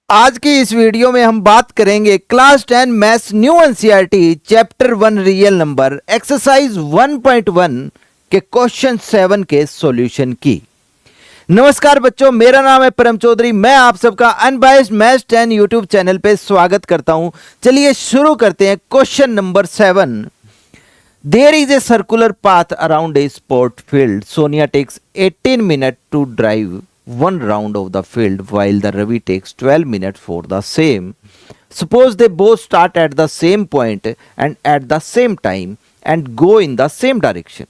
आज की इस वीडियो में हम बात करेंगे class 10 maths new NCERT chapter 1 real number exercise 1.1 के क्वेश्चन 7 के सॉल्यूशन की। नमस्कार बच्चों, मेरा नाम है परम चौधरी। मैं आप सबका अनबायस्ड मैथ्स 10 यूट्यूब चैनल पे स्वागत करता हूं। चलिए शुरू करते हैं। Question number 7। There is a circular path around a sport field. Sonia takes 18 minute to drive one round of the field while the Ravi takes 12 minutes for the same. Suppose they both start at the same point and at the same time and go in the same direction.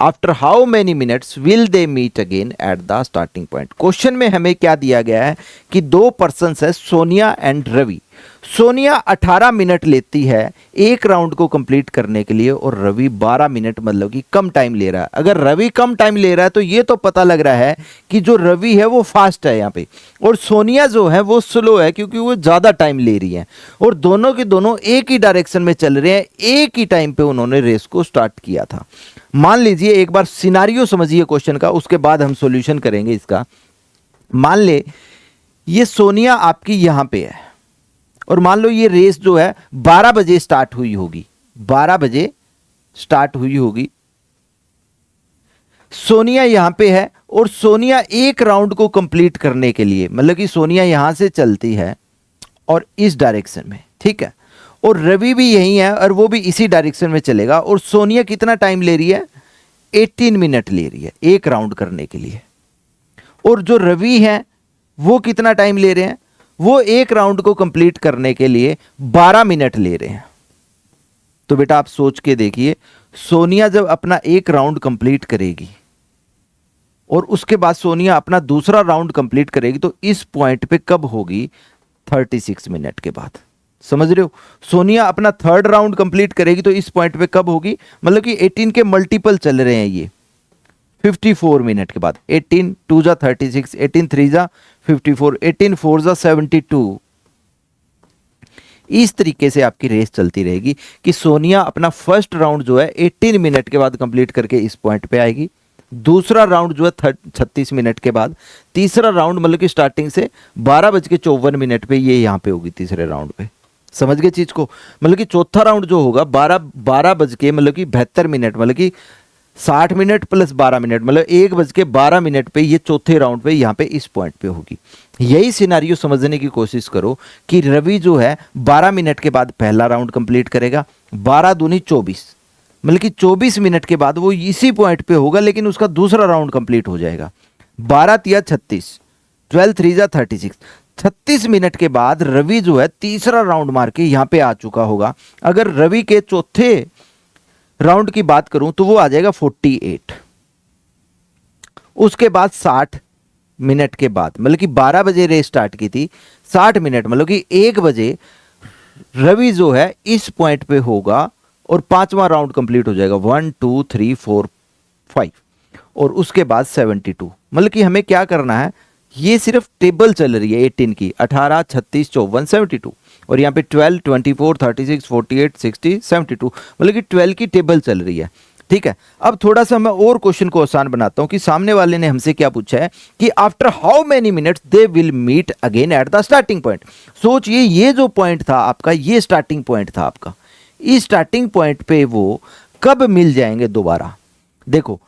After how many minutes will they meet again at the starting point? Question में हमें क्या दिया गया है कि दो persons है, Sonia and Ravi. Sonia 18 minute लेती है एक राउंड को कंप्लीट करने के लिए और रवि 12 मिनट, मतलब कि कम टाइम ले रहा है। अगर रवि कम टाइम ले रहा है तो ये तो पता लग रहा है कि जो रवि है वो फास्ट है यहाँ पे, और सोनिया जो है वो स्लो है क्योंकि वो ज़्यादा टाइम ले रही है। और दोनों के दोनों एक ही डायरेक्शन में चल रहे हैं, एक ही टाइम पे उन्होंने रेस को स्टार्ट किया था। मान लीजिए, एक बार सिनारियो समझिए क्वेश्चन का, उसके बाद हम सॉल्यूशन करेंगे इसका। मान ले ये सोनिया आपकी यहां पे है और मान लो ये रेस जो है 12 बजे स्टार्ट हुई होगी। 12 बजे स्टार्ट हुई होगी। सोनिया यहां पे है और सोनिया एक राउंड को कंप्लीट करने के लिए, मतलब कि सोनिया यहां से चलती है और इस डायरेक्शन में, ठीक है, और रवि भी यही है और वो भी इसी डायरेक्शन में चलेगा। और सोनिया कितना टाइम ले रही है? 18 मिनट ले रही है एक राउंड करने के लिए। और जो रवि है वो कितना टाइम ले रहे हैं? वो एक राउंड को कंप्लीट करने के लिए 12 मिनट ले रहे हैं। तो बेटा आप सोच के देखिए, सोनिया जब अपना एक राउंड कंप्लीट करेगी और उसके बाद सोनिया अपना दूसरा राउंड कंप्लीट करेगी तो इस पॉइंट पे कब होगी? 36 मिनट के बाद। समझ रहे हो? सोनिया अपना थर्ड राउंड कंप्लीट करेगी तो इस पॉइंट पे कब होगी? मतलब कि 18 के मल्टीपल चल रहे हैं ये, 54 मिनट के बाद। 18 2 जा 36, 18 3 जा 54, 18 4 जा 72। इस तरीके से आपकी रेस चलती रहेगी कि सोनिया अपना फर्स्ट राउंड जो है 18 मिनट के बाद कंप्लीट करके इस पॉइंट पे आएगी। दूसरा राउंड जो है 36 मिनट के बाद। तीसरा राउंड मतलब कि स्टार्टिंग से 12:54 पे ये यहाँ पे होगी तीसरे राउंड पे। समझ गए चीज को? मतलब कि चौथा राउंड जो होगा 12 बज के मतलब कि 72 मिनट, मतलब कि 60 मिनट प्लस 12 मिनट, मतलब 1:12 पे ये चौथे राउंड पे यहाँ पे इस पॉइंट पे होगी। यही सिनारियो समझने की कोशिश करो कि रवि जो है 12 मिनट के बाद पहला राउंड कंप्लीट करेगा। 12 दूनी 24, मतलब कि 24 मिनट के बाद वो इसी पॉइंट पे होगा, लेकिन उसका दूसरा राउंड कंप्लीट हो जाएगा। 12 तिया 36, 12 3 जा 36। 36 मिनट के बाद रवि जो है तीसरा राउंड मार के यहाँ पे आ चुका होगा। अगर रवि के चौथे राउंड की बात करूं तो वो आ जाएगा 48। उसके बाद 60 मिनट के बाद, मतलब कि 12 बजे रेस स्टार्ट की थी, 60 मिनट मतलब कि 1 बजे रवि जो है इस पॉइंट पे होगा और पांचवा राउंड कंप्लीट हो जाएगा। 1 2 3 4 5 और उसके बाद 72। मतलब कि हमें क्या करना है, ये सिर्फ टेबल चल रही है 18 की, 18 36 54 72, और यहाँ पे 12 24 36 48 60 72, मतलब कि 12 की टेबल चल रही है। ठीक है, अब थोड़ा सा मैं और क्वेश्चन को आसान बनाता हूँ कि सामने वाले ने हमसे क्या पूछा है कि after how many minutes they will meet again at the starting point. सोचिए, ये जो पॉइंट था आपका, ये स्टार्टिंग पॉइंट था आपका, इस स्टार्टिंग पॉइंट पे वो कब मिल जाएंगे दोबारा? देखो,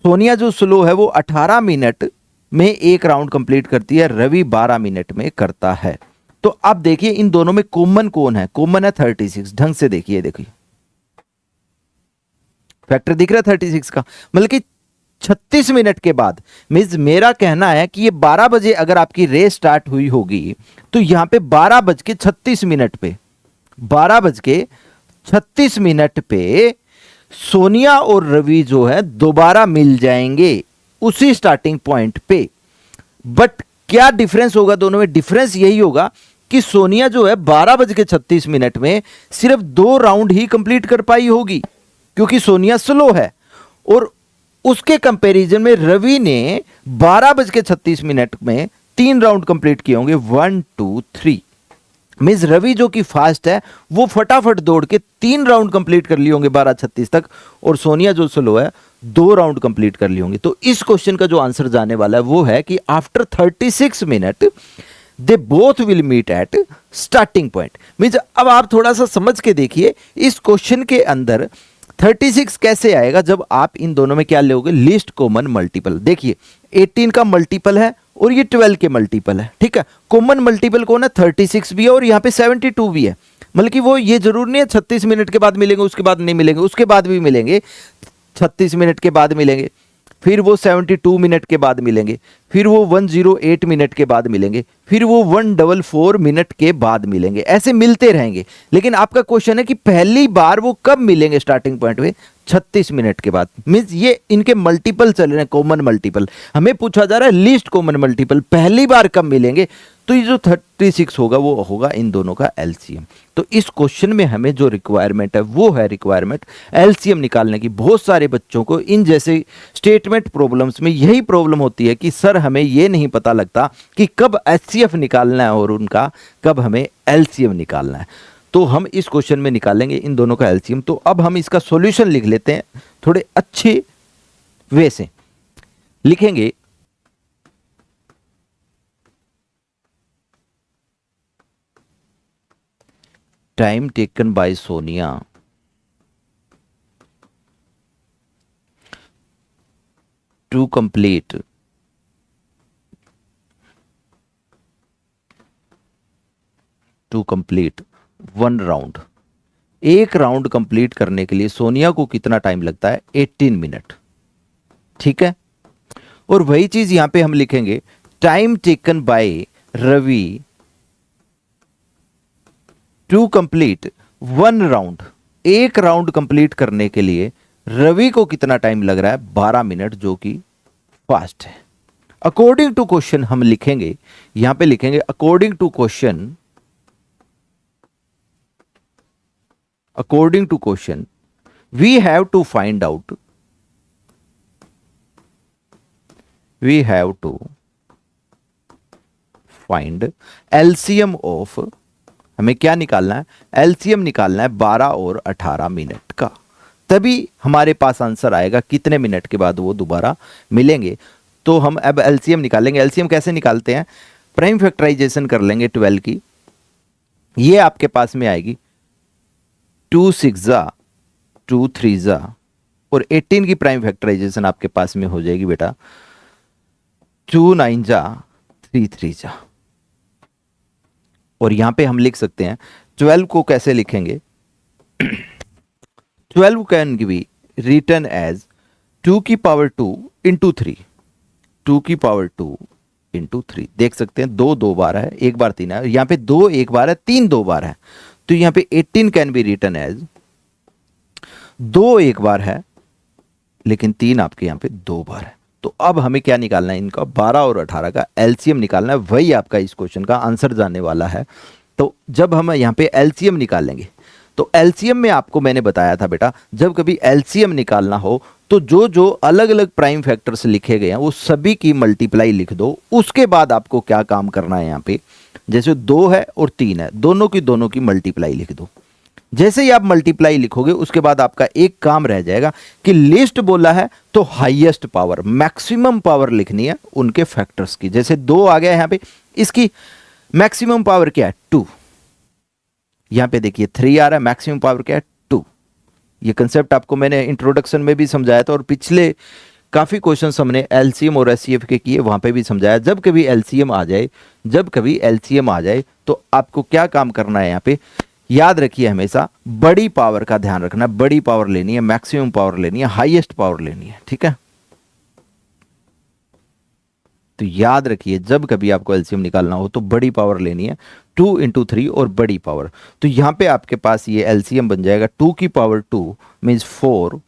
सोनिया जो स्लो है वो 18 मिनट में एक राउंड कंप्लीट करती है, रवि 12 मिनट में करता है। तो अब देखिए इन दोनों में कॉमन कौन है? कॉमन है 36। ढंग से देखिए, देखिए फैक्टर दिख रहा है 36 का, मतलब कि 36 मिनट के बाद। मींस मेरा कहना है कि ये 12 बजे अगर आपकी रेस स्टार्ट हुई होगी तो यहां पे 12:36 मिनट पे, 12:36 मिनट पे सोनिया और रवि जो है दोबारा मिल जाएंगे उसी स्टार्टिंग पॉइंट पे। बट क्या डिफरेंस होगा दोनों में? डिफरेंस यही होगा कि सोनिया जो है 12:36 मिनट में सिर्फ 2 राउंड ही कंप्लीट कर पाई होगी क्योंकि सोनिया स्लो है, और उसके कंपैरिजन में रवि ने 12:36 मिनट में 3 राउंड कंप्लीट किए होंगे, 1 2 3। मीन्स रवि जो कि फास्ट है वो फटाफट दौड़ के 3 राउंड कंप्लीट कर लिए होंगे 12:36 तक, और सोनिया जो स्लो है 2 राउंड कंप्लीट कर लिए होंगे। तो इस क्वेश्चन का जो आंसर जाने वाला है वो है कि after 36 minute they both will meet at starting point. Means अब आप थोड़ा सा समझ के देखिए इस क्वेश्चन के अंदर 36 कैसे आएगा जब आप इन दोनों में क्या लोगे, लीस्ट कॉमन मल्टीपल। देखिए 18 का मल्टीपल है और ये 12 के मल्टीपल है, ठीक है। कॉमन मल्टीपल कौन है, 36 भी है और यहाँ पे 72 भी है। मतलब कि वो ये जरूर नहीं है 36 मिनट के बाद मिलेंगे, उसके बाद नहीं मिलेंगे, उसके बाद भी मिलेंगे, 36 मिनट के बाद मिलेंगे, फिर वो 72 मिनट के बाद मिलेंगे, फिर वो 108 मिनट के बाद मिलेंगे, फिर वो 144 मिनट के बाद मिलेंगे, ऐसे मिलते रहेंगे। लेकिन आपका क्वेश्चन है कि पहली बार वो कब मिलेंगे स्टार्टिंग पॉइंट पे, 36 मिनट के बाद। मींस ये इनके मल्टीपल चल रहे हैं, कॉमन मल्टीपल। हमें पूछा जा रहा है लीस्ट कॉमन मल्टीपल पहली बार कब मिलेंगे, तो ये जो 36 होगा वो होगा इन दोनों का एलसीएम। तो इस क्वेश्चन में हमें जो रिक्वायरमेंट है वो है रिक्वायरमेंट एलसीएम निकालने की। बहुत सारे बच्चों को इन जैसे स्टेटमेंट प्रॉब्लम्स में यही प्रॉब्लम होती है कि सर हमें ये नहीं पता लगता कि कब एचसीएफ निकालना है और उनका कब हमें एलसीएम निकालना है। तो हम इस क्वेश्चन में निकालेंगे इन दोनों का एलसीएम। तो अब हम इसका सॉल्यूशन लिख लेते हैं, थोड़े अच्छे वे से लिखेंगे। Time taken by Sonia to complete one round. एक राउंड कंप्लीट करने के लिए सोनिया को कितना टाइम लगता है, 18 मिनट, ठीक है। और वही चीज यहां पे हम लिखेंगे time taken by Ravi to complete one round. एक राउंड कंप्लीट करने के लिए रवि को कितना टाइम लग रहा है, 12 मिनट, जो कि फास्ट है। अकॉर्डिंग टू क्वेश्चन हम लिखेंगे, यहां पे लिखेंगे according to question, according to question we have to find out LCM of, हमें क्या निकालना है, एलसीएम निकालना है 12 और 18 मिनट का। तभी हमारे पास आंसर आएगा कितने मिनट के बाद वो दोबारा मिलेंगे। तो हम अब एलसीएम निकालेंगे। एलसीएम कैसे निकालते हैं, प्राइम फैक्टराइजेशन कर लेंगे 12 की, ये आपके पास में आएगी 2 6 जा 2 3 जा, और 18 की प्राइम फैक्टराइजेशन आपके पास में हो जाएगी बेटा 2 9 जा 3 3 जा। और यहां पे हम लिख सकते हैं 12 को कैसे लिखेंगे, 12 कैन बी रिटन एज 2 की पावर 2 इंटू 3, 2 की पावर 2 इंटू 3। देख सकते हैं 2 2 बार है, एक बार 3 है, यहां पे 2 एक बार है, 3 2 बार है। तो यहां पे 18 कैन बी रिटन एज 2 एक बार है, लेकिन 3 आपके यहां पे 2 बार है। तो अब हमें क्या निकालना है, इनका 12 और 18 का एलसीएम निकालना है। वही आपका इस क्वेश्चन का आंसर जाने वाला है। तो जब हम यहां पे एलसीएम निकालेंगे, तो एलसीएम में आपको मैंने बताया था बेटा, जब कभी एलसीएम निकालना हो तो जो जो अलग अलग प्राइम फैक्टर्स लिखे गए हैं वो सभी की मल्टीप्लाई लिख दो। उसके बाद आपको क्या काम करना है, यहां पे जैसे 2 है और 3 है, दोनों की मल्टीप्लाई लिख दो। जैसे ही आप मल्टीप्लाई लिखोगे उसके बाद आपका एक काम रह जाएगा कि लिस्ट बोला है तो हाईएस्ट पावर, मैक्सिमम पावर लिखनी है उनके फैक्टर्स की। जैसे 2 आ गया यहां पे, इसकी मैक्सिमम पावर क्या है, 2। यहां पे देखिए 3 आ रहा है, मैक्सिमम पावर क्या है, 2। ये कंसेप्ट आपको मैंने इंट्रोडक्शन में भी समझाया था और पिछले काफी क्वेश्चंस हमने एलसीएम और एचसीएफ के किए, वहां पे भी समझाया। जब कभी एलसीएम आ जाए तो आपको क्या काम करना है, यहां पे याद रखिए हमेशा बड़ी पावर का ध्यान रखना। बड़ी पावर लेनी है, मैक्सिमम पावर लेनी है, हाईएस्ट पावर लेनी है, ठीक है। तो याद रखिए जब कभी आपको एलसीएम निकालना हो तो बड़ी पावर लेनी है, 2 इंटू 3 और बड़ी पावर। तो यहां पे आपके पास ये एलसीएम बन जाएगा 2 की पावर 2 मीन्स 4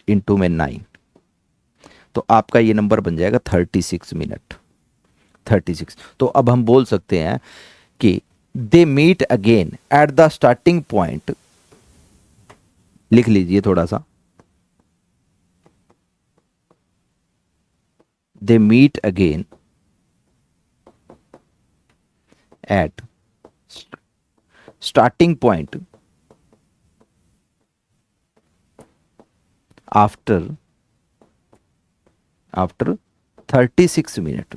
इंटू में 9। तो आपका ये नंबर बन जाएगा 36 मिनट, 36। तो अब हम बोल सकते हैं कि they meet again at the starting point. लिख लीजिए थोड़ा सा, they meet again at starting point after 36 minute.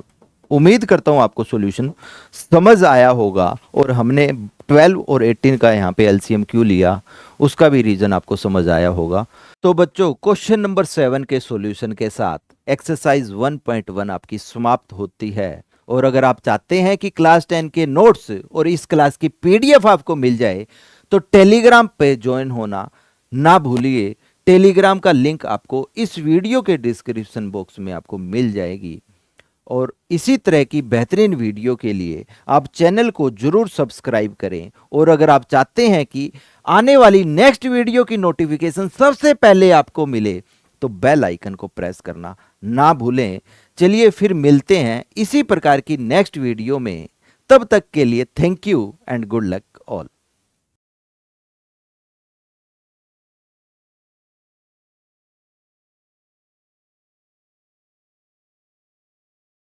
उम्मीद करता हूँ आपको सॉल्यूशन समझ आया होगा और हमने 12 और 18 का यहाँ पे एलसीएम क्यों लिया उसका भी रीज़न आपको समझ आया होगा। तो बच्चों क्वेश्चन नंबर 7 के सॉल्यूशन के साथ एक्सरसाइज 1.1 आपकी समाप्त होती है। और अगर आप चाहते हैं कि क्लास 10 के नोट्स और इस क्लास की पीडीएफ आपको मिल जाए तो टेलीग्राम पे ज्वाइन होना ना भूलिए। टेलीग्राम का लिंक आपको इस वीडियो के डिस्क्रिप्शन बॉक्स में आपको मिल जाएगी। और इसी तरह की बेहतरीन वीडियो के लिए आप चैनल को जरूर सब्सक्राइब करें। और अगर आप चाहते हैं कि आने वाली नेक्स्ट वीडियो की नोटिफिकेशन सबसे पहले आपको मिले तो बेल आइकन को प्रेस करना ना भूलें। चलिए फिर मिलते हैं इसी प्रकार की नेक्स्ट वीडियो में। तब तक के लिए thank you and good luck all.